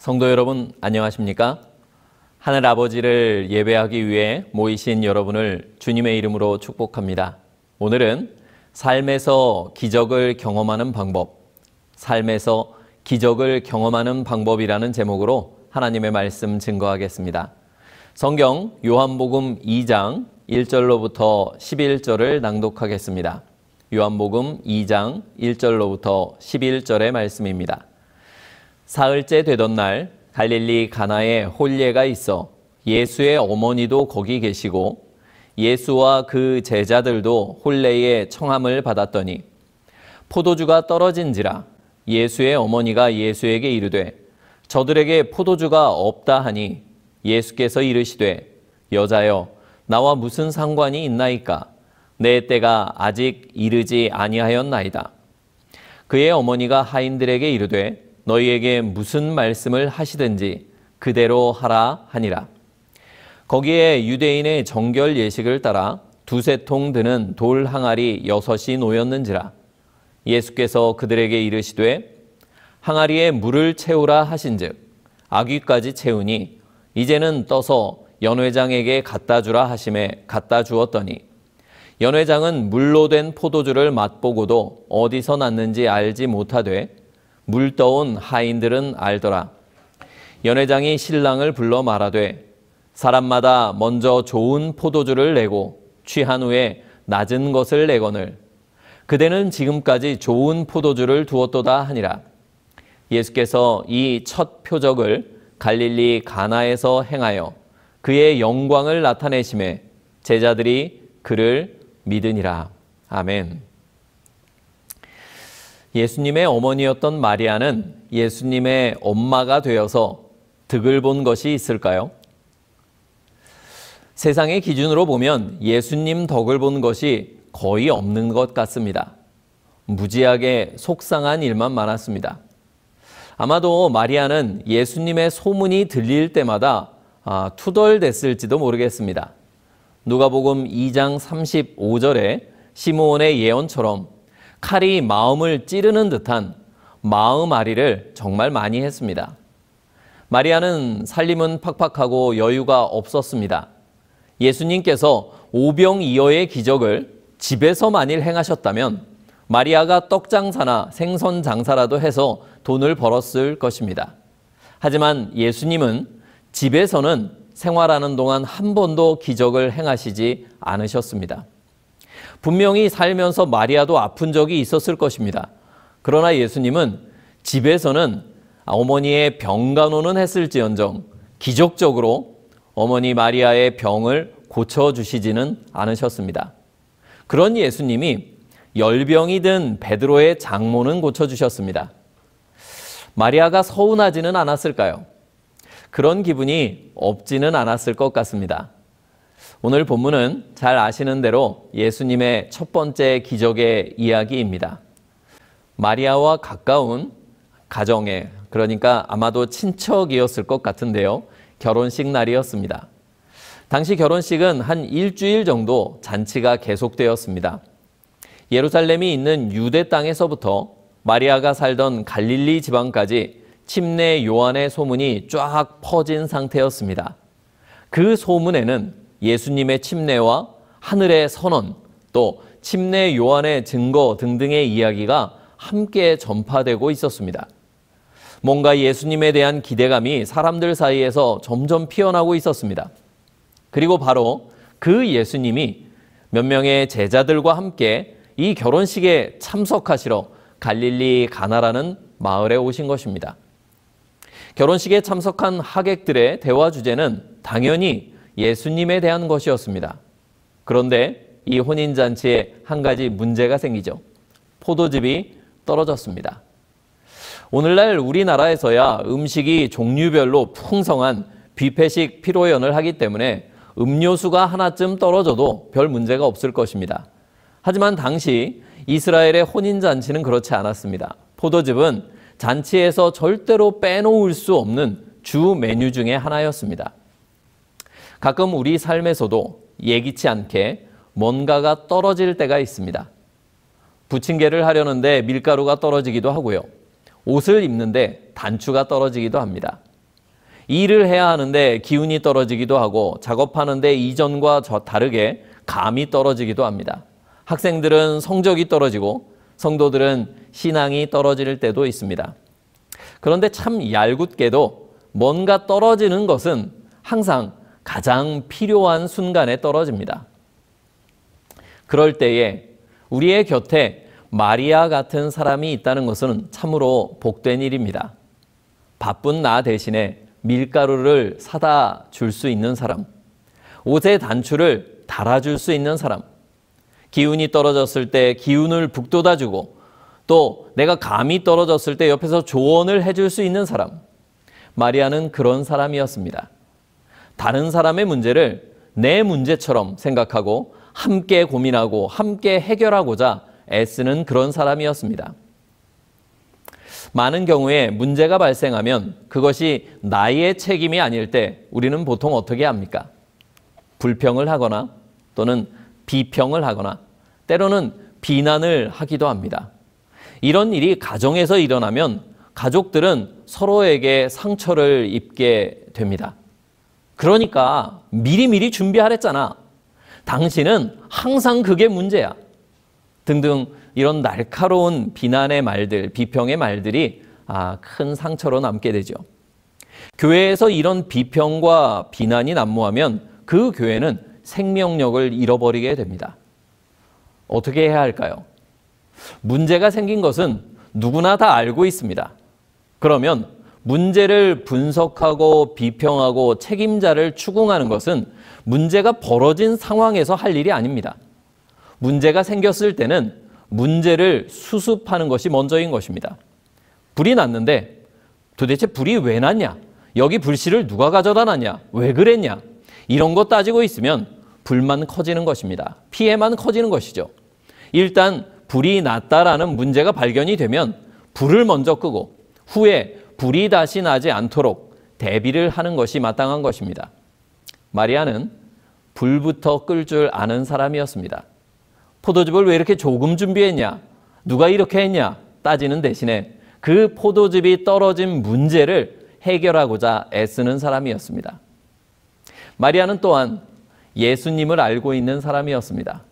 성도 여러분, 안녕하십니까? 하늘 아버지를 예배하기 위해 모이신 여러분을 주님의 이름으로 축복합니다. 오늘은 삶에서 기적을 경험하는 방법, 삶에서 기적을 경험하는 방법이라는 제목으로 하나님의 말씀 증거하겠습니다. 성경 요한복음 2장 1절로부터 11절을 낭독하겠습니다. 요한복음 2장 1절로부터 11절의 말씀입니다. 사흘째 되던 날 갈릴리 가나에 혼례가 있어 예수의 어머니도 거기 계시고 예수와 그 제자들도 혼례의 청함을 받았더니 포도주가 떨어진지라 예수의 어머니가 예수에게 이르되 저들에게 포도주가 없다 하니 예수께서 이르시되 여자여 나와 무슨 상관이 있나이까 내 때가 아직 이르지 아니하였나이다. 그의 어머니가 하인들에게 이르되 너희에게 무슨 말씀을 하시든지 그대로 하라 하니라. 거기에 유대인의 정결 예식을 따라 두세 통 드는 돌 항아리 6이 놓였는지라. 예수께서 그들에게 이르시되 항아리에 물을 채우라 하신즉 아귀까지 채우니 이제는 떠서 연회장에게 갖다 주라 하심에 갖다 주었더니 연회장은 물로 된 포도주를 맛보고도 어디서 났는지 알지 못하되 물 떠온 하인들은 알더라. 연회장이 신랑을 불러 말하되 사람마다 먼저 좋은 포도주를 내고 취한 후에 낮은 것을 내거늘 그대는 지금까지 좋은 포도주를 두었도다 하니라. 예수께서 이 첫 표적을 갈릴리 가나에서 행하여 그의 영광을 나타내심에 제자들이 그를 믿으니라. 아멘. 예수님의 어머니였던 마리아는 예수님의 엄마가 되어서 득을 본 것이 있을까요? 세상의 기준으로 보면 예수님 덕을 본 것이 거의 없는 것 같습니다. 무지하게 속상한 일만 많았습니다. 아마도 마리아는 예수님의 소문이 들릴 때마다 투덜댔을지도 모르겠습니다. 누가복음 2장 35절에 시므온의 예언처럼 칼이 마음을 찌르는 듯한 마음앓이를 정말 많이 했습니다. 마리아는 살림은 팍팍하고 여유가 없었습니다. 예수님께서 오병이어의 기적을 집에서 만일 행하셨다면 마리아가 떡장사나 생선 장사라도 해서 돈을 벌었을 것입니다. 하지만 예수님은 집에서는 생활하는 동안 한 번도 기적을 행하시지 않으셨습니다. 분명히 살면서 마리아도 아픈 적이 있었을 것입니다. 그러나 예수님은 집에서는 어머니의 병간호는 했을지언정 기적적으로 어머니 마리아의 병을 고쳐주시지는 않으셨습니다. 그런 예수님이 열병이 든 베드로의 장모는 고쳐주셨습니다. 마리아가 서운하지는 않았을까요? 그런 기분이 없지는 않았을 것 같습니다. 오늘 본문은 잘 아시는 대로 예수님의 첫 번째 기적의 이야기입니다. 마리아와 가까운 가정에, 그러니까 아마도 친척이었을 것 같은데요. 결혼식 날이었습니다. 당시 결혼식은 한 일주일 정도 잔치가 계속되었습니다. 예루살렘이 있는 유대 땅에서부터 마리아가 살던 갈릴리 지방까지 침례 요한의 소문이 쫙 퍼진 상태였습니다. 그 소문에는 예수님의 침례와 하늘의 선언, 또 침례 요한의 증거 등등의 이야기가 함께 전파되고 있었습니다. 뭔가 예수님에 대한 기대감이 사람들 사이에서 점점 피어나고 있었습니다. 그리고 바로 그 예수님이 몇 명의 제자들과 함께 이 결혼식에 참석하시러 갈릴리 가나라는 마을에 오신 것입니다. 결혼식에 참석한 하객들의 대화 주제는 당연히 예수님에 대한 것이었습니다. 그런데 이 혼인잔치에 한 가지 문제가 생기죠. 포도즙이 떨어졌습니다. 오늘날 우리나라에서야 음식이 종류별로 풍성한 뷔페식 피로연을 하기 때문에 음료수가 하나쯤 떨어져도 별 문제가 없을 것입니다. 하지만 당시 이스라엘의 혼인잔치는 그렇지 않았습니다. 포도즙은 잔치에서 절대로 빼놓을 수 없는 주 메뉴 중에 하나였습니다. 가끔 우리 삶에서도 예기치 않게 뭔가가 떨어질 때가 있습니다. 부침개를 하려는데 밀가루가 떨어지기도 하고요. 옷을 입는데 단추가 떨어지기도 합니다. 일을 해야 하는데 기운이 떨어지기도 하고 작업하는데 이전과 다르게 감이 떨어지기도 합니다. 학생들은 성적이 떨어지고 성도들은 신앙이 떨어질 때도 있습니다. 그런데 참 얄궂게도 뭔가 떨어지는 것은 항상 가장 필요한 순간에 떨어집니다. 그럴 때에 우리의 곁에 마리아 같은 사람이 있다는 것은 참으로 복된 일입니다. 바쁜 나 대신에 밀가루를 사다 줄 수 있는 사람, 옷의 단추를 달아줄 수 있는 사람, 기운이 떨어졌을 때 기운을 북돋아주고 또 내가 감이 떨어졌을 때 옆에서 조언을 해줄 수 있는 사람, 마리아는 그런 사람이었습니다. 다른 사람의 문제를 내 문제처럼 생각하고 함께 고민하고 함께 해결하고자 애쓰는 그런 사람이었습니다. 많은 경우에 문제가 발생하면 그것이 나의 책임이 아닐 때 우리는 보통 어떻게 합니까? 불평을 하거나 또는 비평을 하거나 때로는 비난을 하기도 합니다. 이런 일이 가정에서 일어나면 가족들은 서로에게 상처를 입게 됩니다. 그러니까 미리미리 준비하랬잖아. 당신은 항상 그게 문제야. 등등 이런 날카로운 비난의 말들, 비평의 말들이 큰 상처로 남게 되죠. 교회에서 이런 비평과 비난이 난무하면 그 교회는 생명력을 잃어버리게 됩니다. 어떻게 해야 할까요? 문제가 생긴 것은 누구나 다 알고 있습니다. 그러면 문제를 분석하고 비평하고 책임자를 추궁하는 것은 문제가 벌어진 상황에서 할 일이 아닙니다. 문제가 생겼을 때는 문제를 수습하는 것이 먼저인 것입니다. 불이 났는데 도대체 불이 왜 났냐? 여기 불씨를 누가 가져다 놨냐? 왜 그랬냐? 이런 거 따지고 있으면 불만 커지는 것입니다. 피해만 커지는 것이죠. 일단 불이 났다라는 문제가 발견이 되면 불을 먼저 끄고 후에 불이 다시 나지 않도록 대비를 하는 것이 마땅한 것입니다. 마리아는 불부터 끌 줄 아는 사람이었습니다. 포도즙을 왜 이렇게 조금 준비했냐? 누가 이렇게 했냐? 따지는 대신에 그 포도즙이 떨어진 문제를 해결하고자 애쓰는 사람이었습니다. 마리아는 또한 예수님을 알고 있는 사람이었습니다.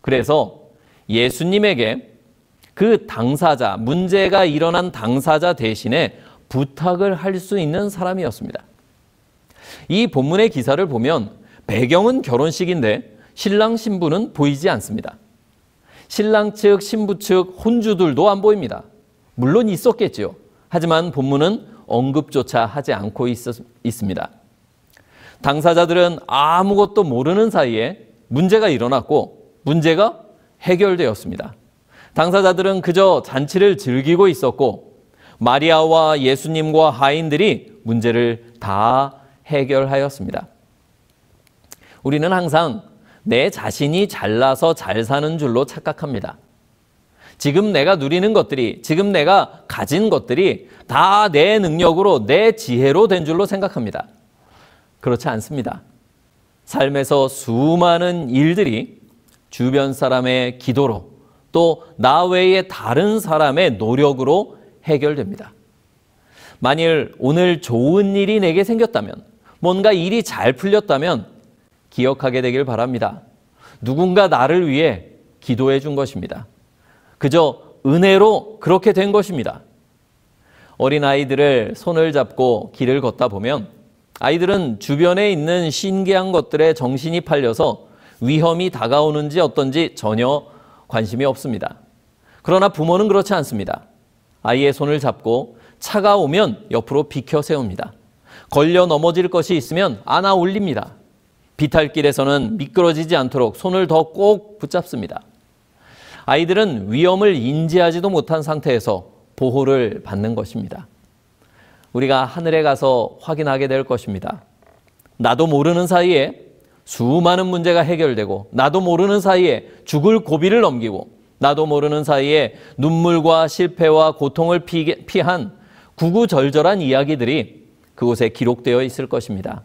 그래서 예수님에게 그 당사자, 문제가 일어난 당사자 대신에 부탁을 할 수 있는 사람이었습니다. 이 본문의 기사를 보면 배경은 결혼식인데 신랑 신부는 보이지 않습니다. 신랑 측, 신부 측 혼주들도 안 보입니다. 물론 있었겠지요. 하지만 본문은 언급조차 하지 않고 있습니다. 당사자들은 아무것도 모르는 사이에 문제가 일어났고 문제가 해결되었습니다. 당사자들은 그저 잔치를 즐기고 있었고 마리아와 예수님과 하인들이 문제를 다 해결하였습니다. 우리는 항상 내 자신이 잘나서 잘 사는 줄로 착각합니다. 지금 내가 누리는 것들이, 지금 내가 가진 것들이 다 내 능력으로, 내 지혜로 된 줄로 생각합니다. 그렇지 않습니다. 삶에서 수많은 일들이 주변 사람의 기도로 또 나 외의 다른 사람의 노력으로 해결됩니다. 만일 오늘 좋은 일이 내게 생겼다면, 뭔가 일이 잘 풀렸다면 기억하게 되길 바랍니다. 누군가 나를 위해 기도해 준 것입니다. 그저 은혜로 그렇게 된 것입니다. 어린아이들을 손을 잡고 길을 걷다 보면 아이들은 주변에 있는 신기한 것들에 정신이 팔려서 위험이 다가오는지 어떤지 전혀 관심이 없습니다. 그러나 부모는 그렇지 않습니다. 아이의 손을 잡고 차가 오면 옆으로 비켜 세웁니다. 걸려 넘어질 것이 있으면 안아 올립니다. 비탈길에서는 미끄러지지 않도록 손을 더 꼭 붙잡습니다. 아이들은 위험을 인지하지도 못한 상태에서 보호를 받는 것입니다. 우리가 하늘에 가서 확인하게 될 것입니다. 나도 모르는 사이에 수많은 문제가 해결되고 나도 모르는 사이에 죽을 고비를 넘기고 나도 모르는 사이에 눈물과 실패와 고통을 피한 구구절절한 이야기들이 그곳에 기록되어 있을 것입니다.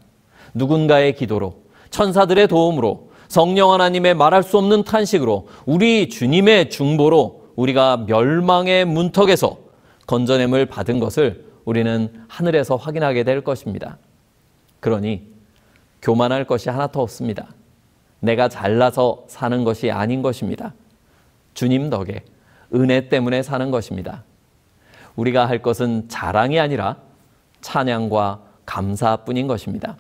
누군가의 기도로, 천사들의 도움으로, 성령 하나님의 말할 수 없는 탄식으로, 우리 주님의 중보로 우리가 멸망의 문턱에서 건져냄을 받은 것을 우리는 하늘에서 확인하게 될 것입니다. 그러니 교만할 것이 하나도 없습니다. 내가 잘나서 사는 것이 아닌 것입니다. 주님 덕에 은혜 때문에 사는 것입니다. 우리가 할 것은 자랑이 아니라 찬양과 감사뿐인 것입니다.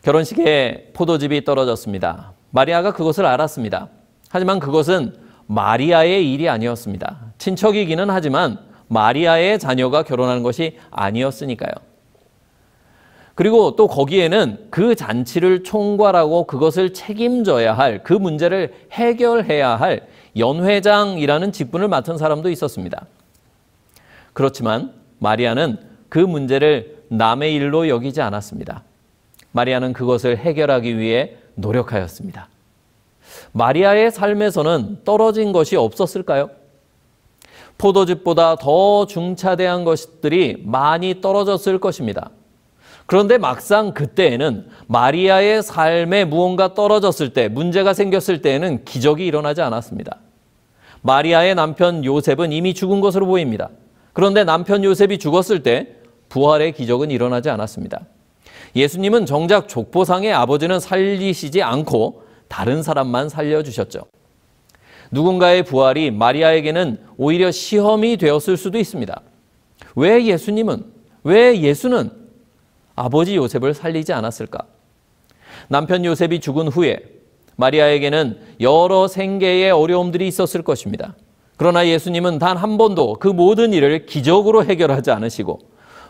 결혼식에 포도즙이 떨어졌습니다. 마리아가 그것을 알았습니다. 하지만 그것은 마리아의 일이 아니었습니다. 친척이기는 하지만 마리아의 자녀가 결혼하는 것이 아니었으니까요. 그리고 또 거기에는 그 잔치를 총괄하고 그것을 책임져야 할, 그 문제를 해결해야 할 연회장이라는 직분을 맡은 사람도 있었습니다. 그렇지만 마리아는 그 문제를 남의 일로 여기지 않았습니다. 마리아는 그것을 해결하기 위해 노력하였습니다. 마리아의 삶에서는 떨어진 것이 없었을까요? 포도즙보다 더 중차대한 것들이 많이 떨어졌을 것입니다. 그런데 막상 그때에는 마리아의 삶에 무언가 떨어졌을 때, 문제가 생겼을 때에는 기적이 일어나지 않았습니다. 마리아의 남편 요셉은 이미 죽은 것으로 보입니다. 그런데 남편 요셉이 죽었을 때 부활의 기적은 일어나지 않았습니다. 예수님은 정작 족보상의 아버지는 살리시지 않고 다른 사람만 살려주셨죠. 누군가의 부활이 마리아에게는 오히려 시험이 되었을 수도 있습니다. 왜 예수는 아버지 요셉을 살리지 않았을까? 남편 요셉이 죽은 후에 마리아에게는 여러 생계의 어려움들이 있었을 것입니다. 그러나 예수님은 단 한 번도 그 모든 일을 기적으로 해결하지 않으시고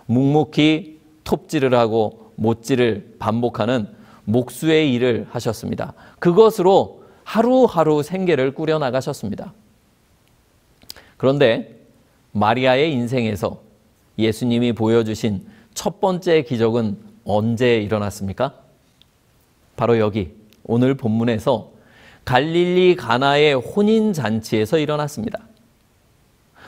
묵묵히 톱질을 하고 못질을 반복하는 목수의 일을 하셨습니다. 그것으로 하루하루 생계를 꾸려나가셨습니다. 그런데 마리아의 인생에서 예수님이 보여주신 첫 번째 기적은 언제 일어났습니까? 바로 여기 오늘 본문에서 갈릴리 가나의 혼인잔치에서 일어났습니다.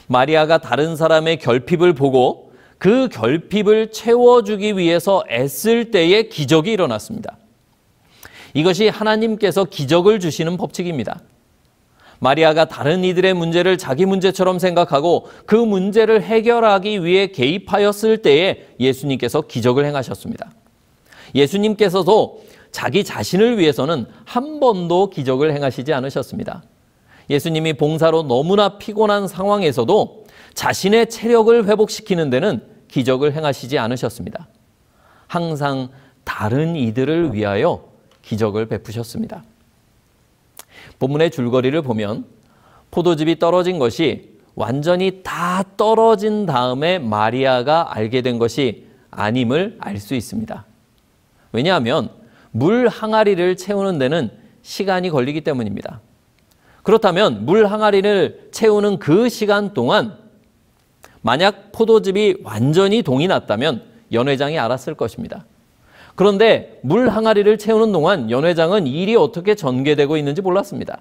마리아가 다른 사람의 결핍을 보고 그 결핍을 채워주기 위해서 애쓸 때에 기적이 일어났습니다. 이것이 하나님께서 기적을 주시는 법칙입니다. 마리아가 다른 이들의 문제를 자기 문제처럼 생각하고 그 문제를 해결하기 위해 개입하였을 때에 예수님께서 기적을 행하셨습니다. 예수님께서도 자기 자신을 위해서는 한 번도 기적을 행하시지 않으셨습니다. 예수님이 봉사로 너무나 피곤한 상황에서도 자신의 체력을 회복시키는 데는 기적을 행하시지 않으셨습니다. 항상 다른 이들을 위하여 기적을 베푸셨습니다. 본문의 줄거리를 보면 포도즙이 떨어진 것이 완전히 다 떨어진 다음에 마리아가 알게 된 것이 아님을 알 수 있습니다. 왜냐하면 물 항아리를 채우는 데는 시간이 걸리기 때문입니다. 그렇다면 물 항아리를 채우는 그 시간 동안 만약 포도즙이 완전히 동이 났다면 연회장이 알았을 것입니다. 그런데 물 항아리를 채우는 동안 연회장은 일이 어떻게 전개되고 있는지 몰랐습니다.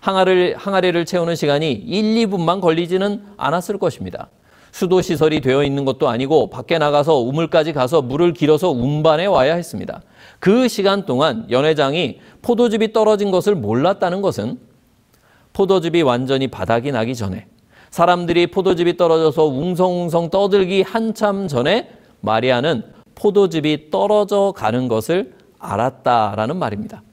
항아리를 채우는 시간이 1, 2분만 걸리지는 않았을 것입니다. 수도시설이 되어 있는 것도 아니고 밖에 나가서 우물까지 가서 물을 길어서 운반해 와야 했습니다. 그 시간 동안 연회장이 포도즙이 떨어진 것을 몰랐다는 것은 포도즙이 완전히 바닥이 나기 전에 사람들이 포도즙이 떨어져서 웅성웅성 떠들기 한참 전에 마리아는 포도즙이 떨어져 가는 것을 알았다라는 말입니다.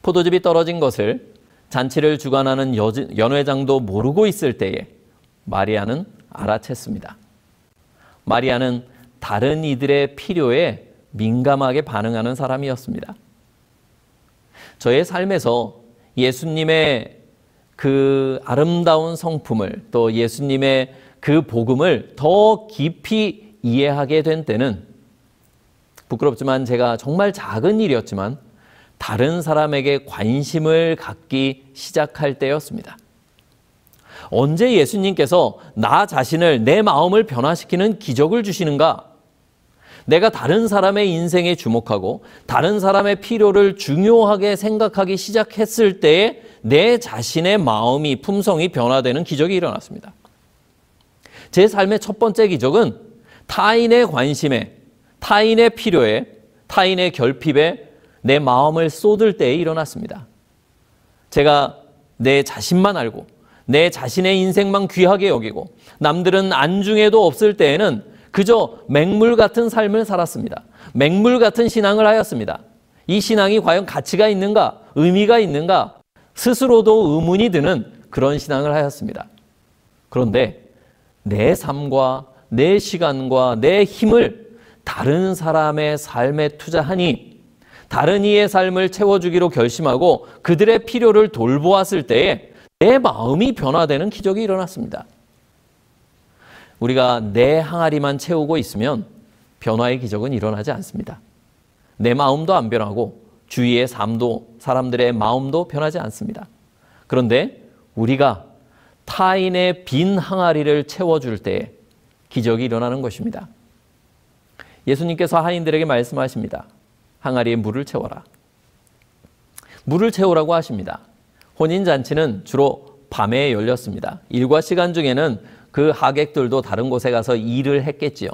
포도즙이 떨어진 것을 잔치를 주관하는 연회장도 모르고 있을 때에 마리아는 알아챘습니다. 마리아는 다른 이들의 필요에 민감하게 반응하는 사람이었습니다. 저의 삶에서 예수님의 그 아름다운 성품을 또 예수님의 그 복음을 더 깊이 이해하게 된 때는 부끄럽지만 제가 정말 작은 일이었지만 다른 사람에게 관심을 갖기 시작할 때였습니다. 언제 예수님께서 나 자신을 내 마음을 변화시키는 기적을 주시는가? 내가 다른 사람의 인생에 주목하고 다른 사람의 필요를 중요하게 생각하기 시작했을 때에 내 자신의 마음이 품성이 변화되는 기적이 일어났습니다. 제 삶의 첫 번째 기적은 타인의 관심에, 타인의 필요에, 타인의 결핍에 내 마음을 쏟을 때에 일어났습니다. 제가 내 자신만 알고 내 자신의 인생만 귀하게 여기고 남들은 안중에도 없을 때에는 그저 맹물 같은 삶을 살았습니다. 맹물 같은 신앙을 하였습니다. 이 신앙이 과연 가치가 있는가, 의미가 있는가, 스스로도 의문이 드는 그런 신앙을 하였습니다. 그런데 내 삶과 내 시간과 내 힘을 다른 사람의 삶에 투자하니 다른 이의 삶을 채워주기로 결심하고 그들의 필요를 돌보았을 때에 내 마음이 변화되는 기적이 일어났습니다. 우리가 내 항아리만 채우고 있으면 변화의 기적은 일어나지 않습니다. 내 마음도 안 변하고 주위의 삶도 사람들의 마음도 변하지 않습니다. 그런데 우리가 타인의 빈 항아리를 채워줄 때에 기적이 일어나는 것입니다. 예수님께서 하인들에게 말씀하십니다. 항아리에 물을 채워라. 물을 채우라고 하십니다. 혼인잔치는 주로 밤에 열렸습니다. 일과 시간 중에는 그 하객들도 다른 곳에 가서 일을 했겠지요.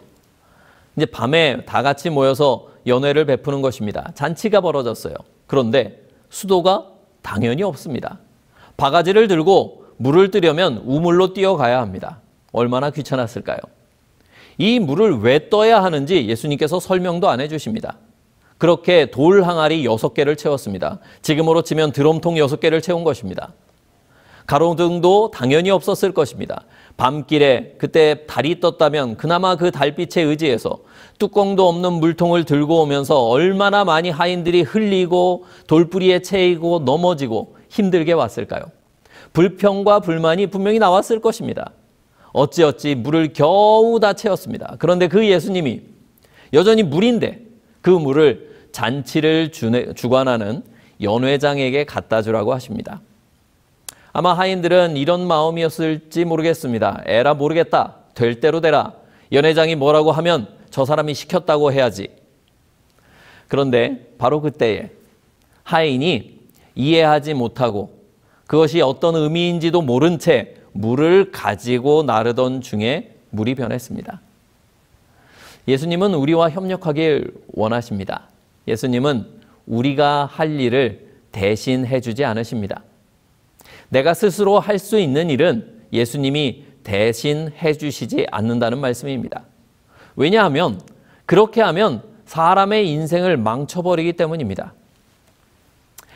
이제 밤에 다 같이 모여서 연회를 베푸는 것입니다. 잔치가 벌어졌어요. 그런데 수도가 당연히 없습니다. 바가지를 들고 물을 뜨려면 우물로 뛰어가야 합니다. 얼마나 귀찮았을까요? 이 물을 왜 떠야 하는지 예수님께서 설명도 안 해주십니다. 그렇게 돌 항아리 6개를 채웠습니다. 지금으로 치면 드럼통 6개를 채운 것입니다. 가로등도 당연히 없었을 것입니다. 밤길에 그때 달이 떴다면 그나마 그 달빛에 의지해서 뚜껑도 없는 물통을 들고 오면서 얼마나 많이 하인들이 흘리고 돌뿌리에 채이고 넘어지고 힘들게 왔을까요? 불평과 불만이 분명히 나왔을 것입니다. 어찌어찌 물을 겨우 다 채웠습니다. 그런데 그 예수님이 여전히 물인데 그 물을 잔치를 주관하는 연회장에게 갖다 주라고 하십니다. 아마 하인들은 이런 마음이었을지 모르겠습니다. 에라 모르겠다. 될 대로 되라. 연회장이 뭐라고 하면 저 사람이 시켰다고 해야지. 그런데 바로 그때에 하인이 이해하지 못하고 그것이 어떤 의미인지도 모른 채 물을 가지고 나르던 중에 물이 변했습니다. 예수님은 우리와 협력하길 원하십니다. 예수님은 우리가 할 일을 대신 해주지 않으십니다. 내가 스스로 할 수 있는 일은 예수님이 대신 해주시지 않는다는 말씀입니다. 왜냐하면 그렇게 하면 사람의 인생을 망쳐버리기 때문입니다.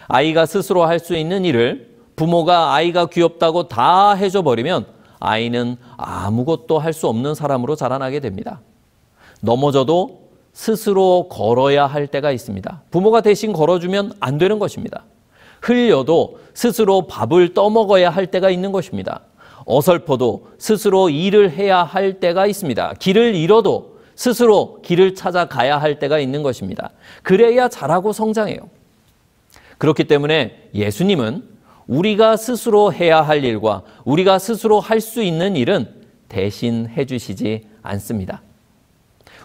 아이가 스스로 할 수 있는 일을 부모가 아이가 귀엽다고 다 해줘버리면 아이는 아무것도 할 수 없는 사람으로 자라나게 됩니다. 넘어져도 스스로 걸어야 할 때가 있습니다. 부모가 대신 걸어주면 안 되는 것입니다. 흘려도 스스로 밥을 떠먹어야 할 때가 있는 것입니다. 어설퍼도 스스로 일을 해야 할 때가 있습니다. 길을 잃어도 스스로 길을 찾아가야 할 때가 있는 것입니다. 그래야 자라고 성장해요. 그렇기 때문에 예수님은 우리가 스스로 해야 할 일과 우리가 스스로 할 수 있는 일은 대신 해주시지 않습니다.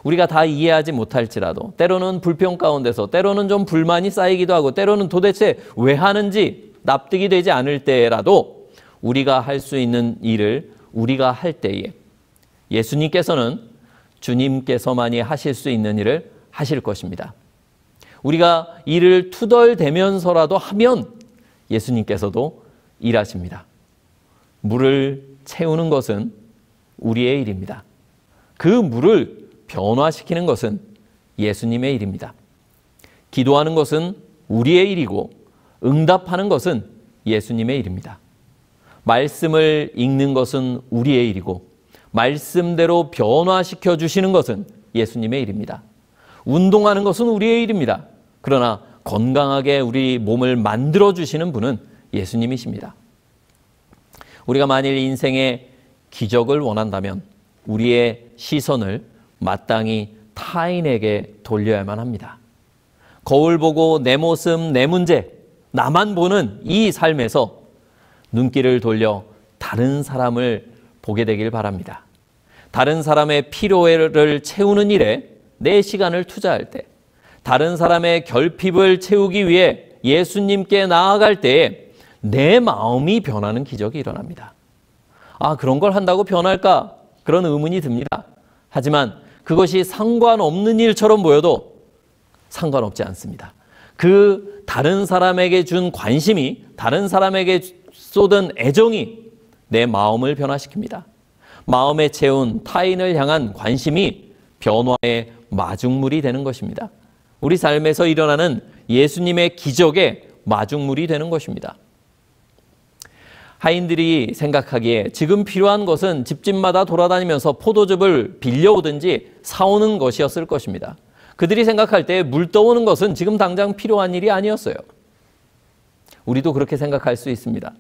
우리가 다 이해하지 못할지라도 때로는 불평 가운데서 때로는 좀 불만이 쌓이기도 하고 때로는 도대체 왜 하는지 납득이 되지 않을 때라도 우리가 할 수 있는 일을 우리가 할 때에 예수님께서는 주님께서만이 하실 수 있는 일을 하실 것입니다. 우리가 일을 투덜대면서라도 하면 예수님께서도 일하십니다. 물을 채우는 것은 우리의 일입니다. 그 물을 변화시키는 것은 예수님의 일입니다. 기도하는 것은 우리의 일이고 응답하는 것은 예수님의 일입니다. 말씀을 읽는 것은 우리의 일이고 말씀대로 변화시켜 주시는 것은 예수님의 일입니다. 운동하는 것은 우리의 일입니다. 그러나 건강하게 우리 몸을 만들어 주시는 분은 예수님이십니다. 우리가 만일 인생의 기적을 원한다면 우리의 시선을 마땅히 타인에게 돌려야만 합니다. 거울 보고 내 모습, 내 문제, 나만 보는 이 삶에서 눈길을 돌려 다른 사람을 보게 되길 바랍니다. 다른 사람의 필요를 채우는 일에 내 시간을 투자할 때, 다른 사람의 결핍을 채우기 위해 예수님께 나아갈 때에 내 마음이 변하는 기적이 일어납니다. 아, 그런 걸 한다고 변할까? 그런 의문이 듭니다. 하지만 그것이 상관없는 일처럼 보여도 상관없지 않습니다. 그 다른 사람에게 준 관심이, 다른 사람에게 쏟은 애정이 내 마음을 변화시킵니다. 마음에 채운 타인을 향한 관심이 변화의 마중물이 되는 것입니다. 우리 삶에서 일어나는 예수님의 기적의 마중물이 되는 것입니다. 하인들이 생각하기에 지금 필요한 것은 집집마다 돌아다니면서 포도즙을 빌려오든지 사오는 것이었을 것입니다. 그들이 생각할 때 물 떠오는 것은 지금 당장 필요한 일이 아니었어요. 우리도 그렇게 생각할 수 있습니다.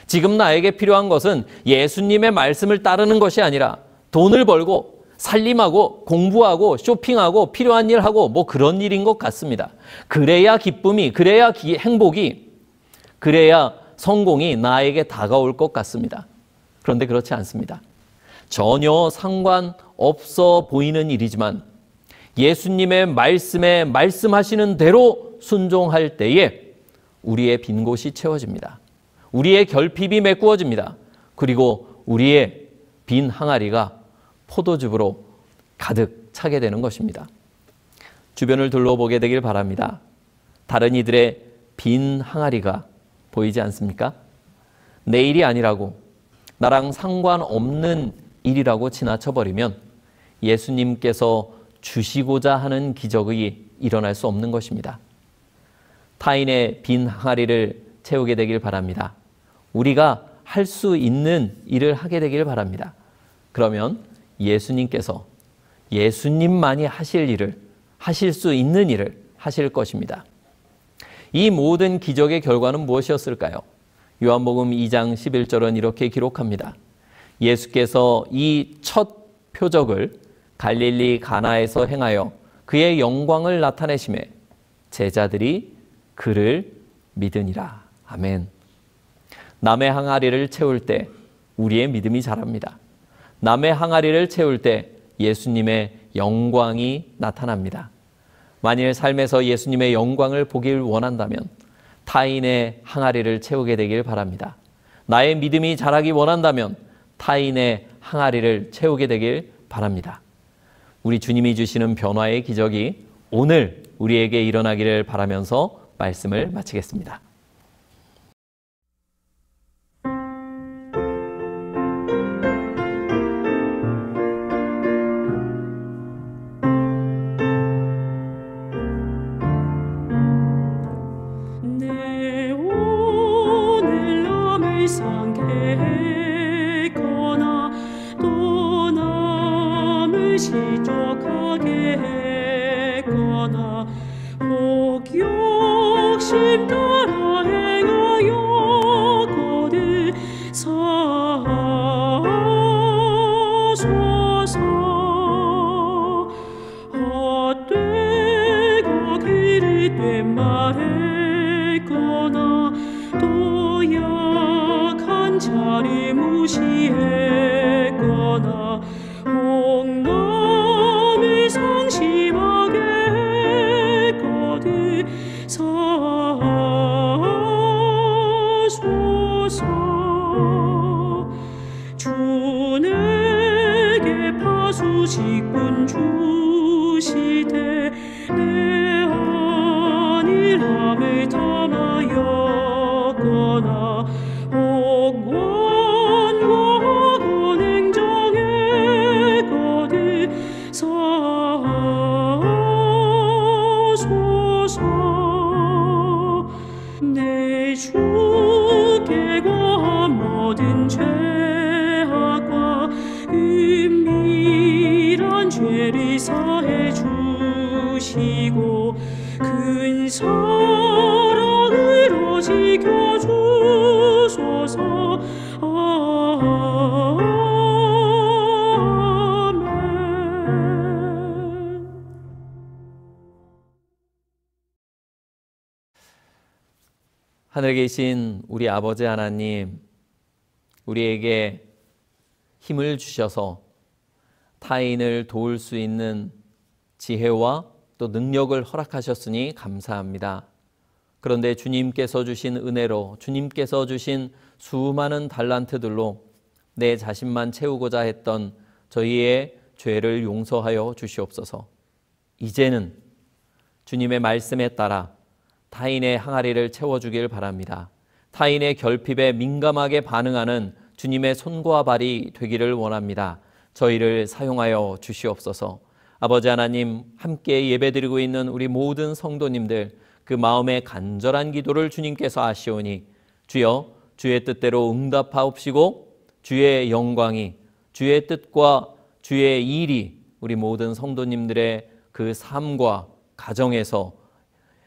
지금 나에게 필요한 것은 예수님의 말씀을 따르는 것이 아니라 돈을 벌고 살림하고 공부하고 쇼핑하고 필요한 일하고 뭐 그런 일인 것 같습니다. 그래야 기쁨이, 그래야 행복이, 그래야 성공이 나에게 다가올 것 같습니다. 그런데 그렇지 않습니다. 전혀 상관없어 보이는 일이지만 예수님의 말씀에 말씀하시는 대로 순종할 때에 우리의 빈 곳이 채워집니다. 우리의 결핍이 메꾸어집니다. 그리고 우리의 빈 항아리가 포도즙으로 가득 차게 되는 것입니다. 주변을 둘러보게 되길 바랍니다. 다른 이들의 빈 항아리가 보이지 않습니까? 내 일이 아니라고, 나랑 상관없는 일이라고 지나쳐버리면 예수님께서 주시고자 하는 기적이 일어날 수 없는 것입니다. 타인의 빈 항아리를 채우게 되길 바랍니다. 우리가 할 수 있는 일을 하게 되길 바랍니다. 그러면 예수님께서 예수님만이 하실 일을, 하실 수 있는 일을 하실 것입니다. 이 모든 기적의 결과는 무엇이었을까요? 요한복음 2장 11절은 이렇게 기록합니다. 예수께서 이 첫 표적을 갈릴리 가나에서 행하여 그의 영광을 나타내심에 제자들이 그를 믿으니라. 아멘. 남의 항아리를 채울 때 우리의 믿음이 자랍니다. 남의 항아리를 채울 때 예수님의 영광이 나타납니다. 만일 삶에서 예수님의 영광을 보길 원한다면 타인의 항아리를 채우게 되길 바랍니다. 나의 믿음이 자라기 원한다면 타인의 항아리를 채우게 되길 바랍니다. 우리 주님이 주시는 변화의 기적이 오늘 우리에게 일어나기를 바라면서 말씀을 마치겠습니다. 하늘에 계신 우리 아버지 하나님, 우리에게 힘을 주셔서 타인을 도울 수 있는 지혜와 또 능력을 허락하셨으니 감사합니다. 그런데 주님께서 주신 은혜로, 주님께서 주신 수많은 달란트들로 내 자신만 채우고자 했던 저희의 죄를 용서하여 주시옵소서. 이제는 주님의 말씀에 따라 타인의 항아리를 채워주길 바랍니다. 타인의 결핍에 민감하게 반응하는 주님의 손과 발이 되기를 원합니다. 저희를 사용하여 주시옵소서. 아버지 하나님, 함께 예배드리고 있는 우리 모든 성도님들, 그 마음의 간절한 기도를 주님께서 아시오니 주여 주의 뜻대로 응답하옵시고 주의 영광이, 주의 뜻과 주의 일이 우리 모든 성도님들의 그 삶과 가정에서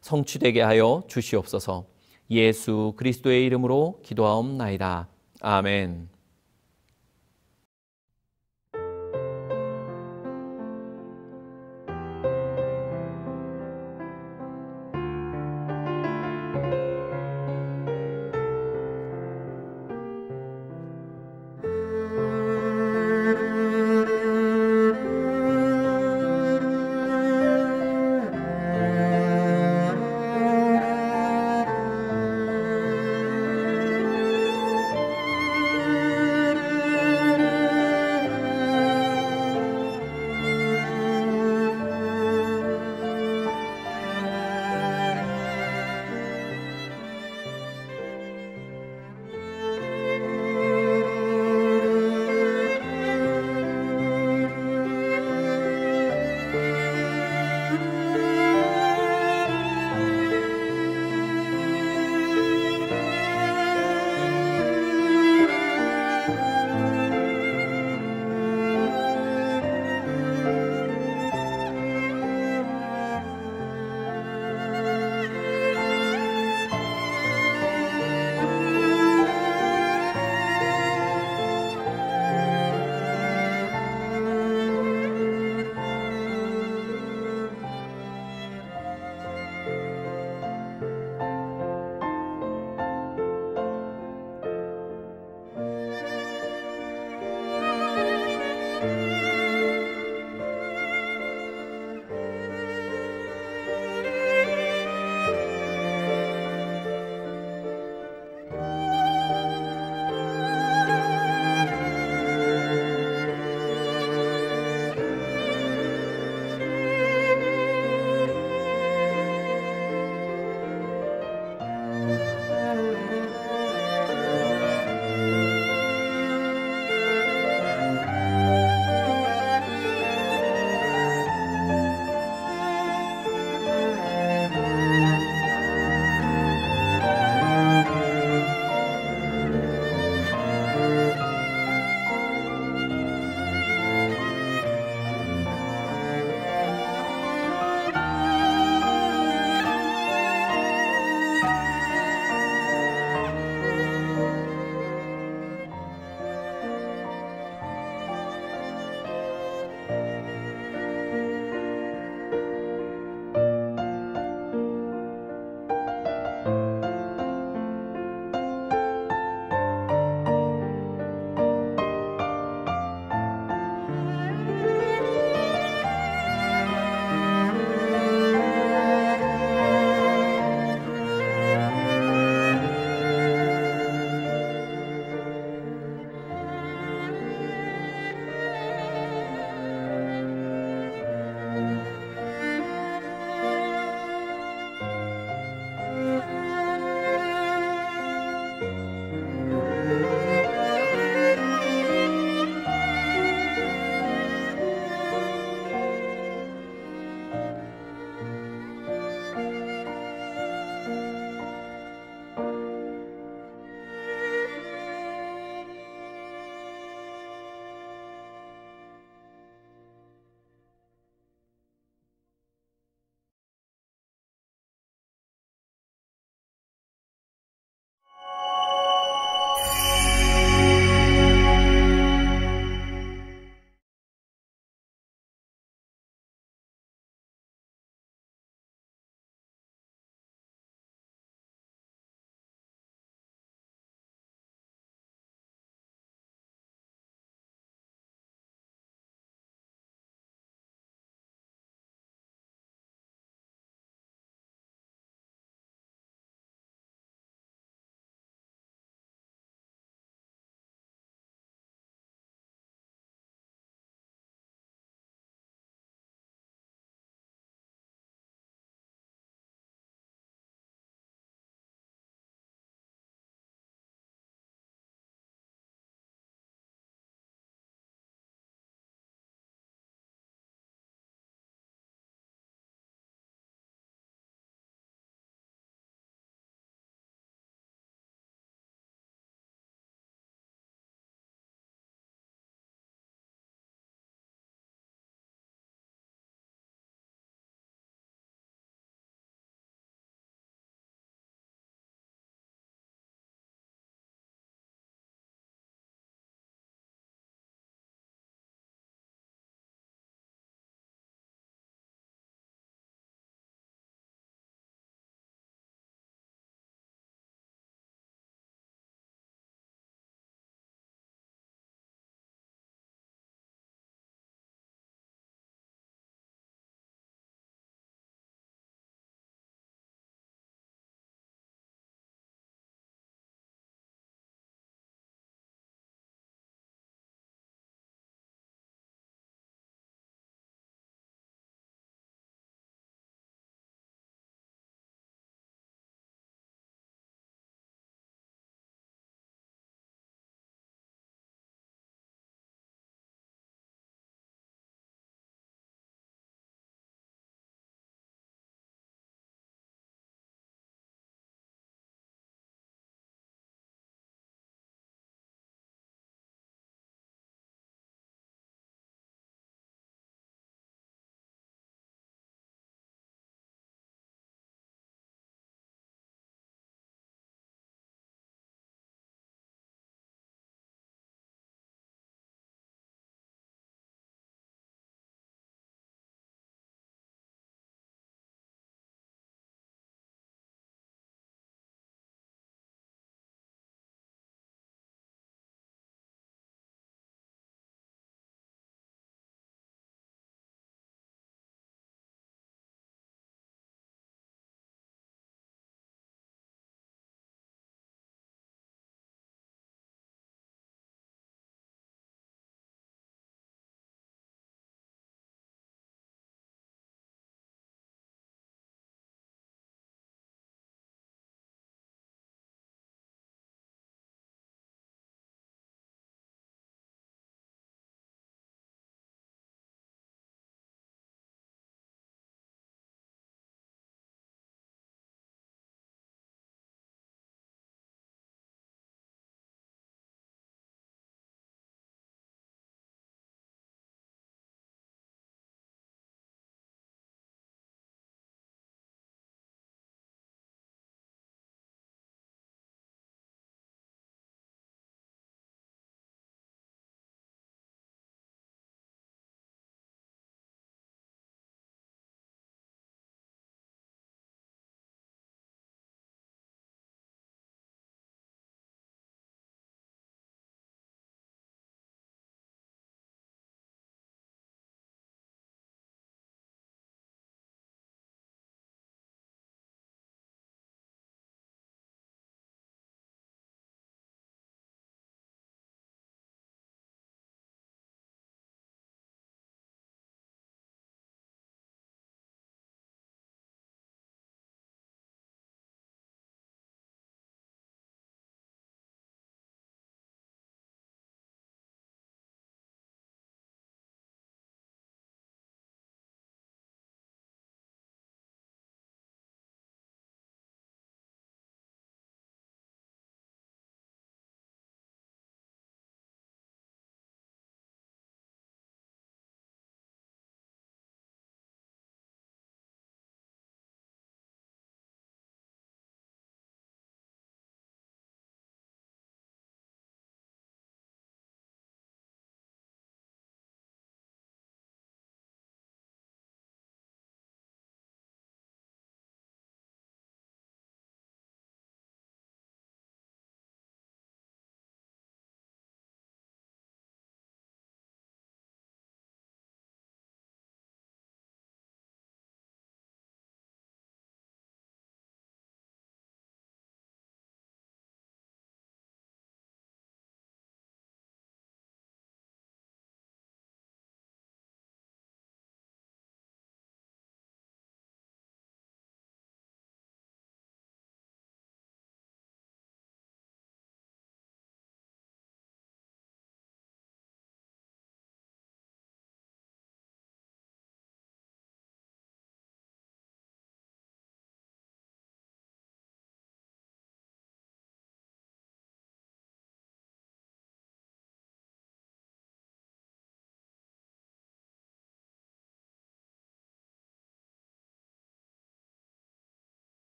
성취되게 하여 주시옵소서. 예수 그리스도의 이름으로 기도하옵나이다. 아멘.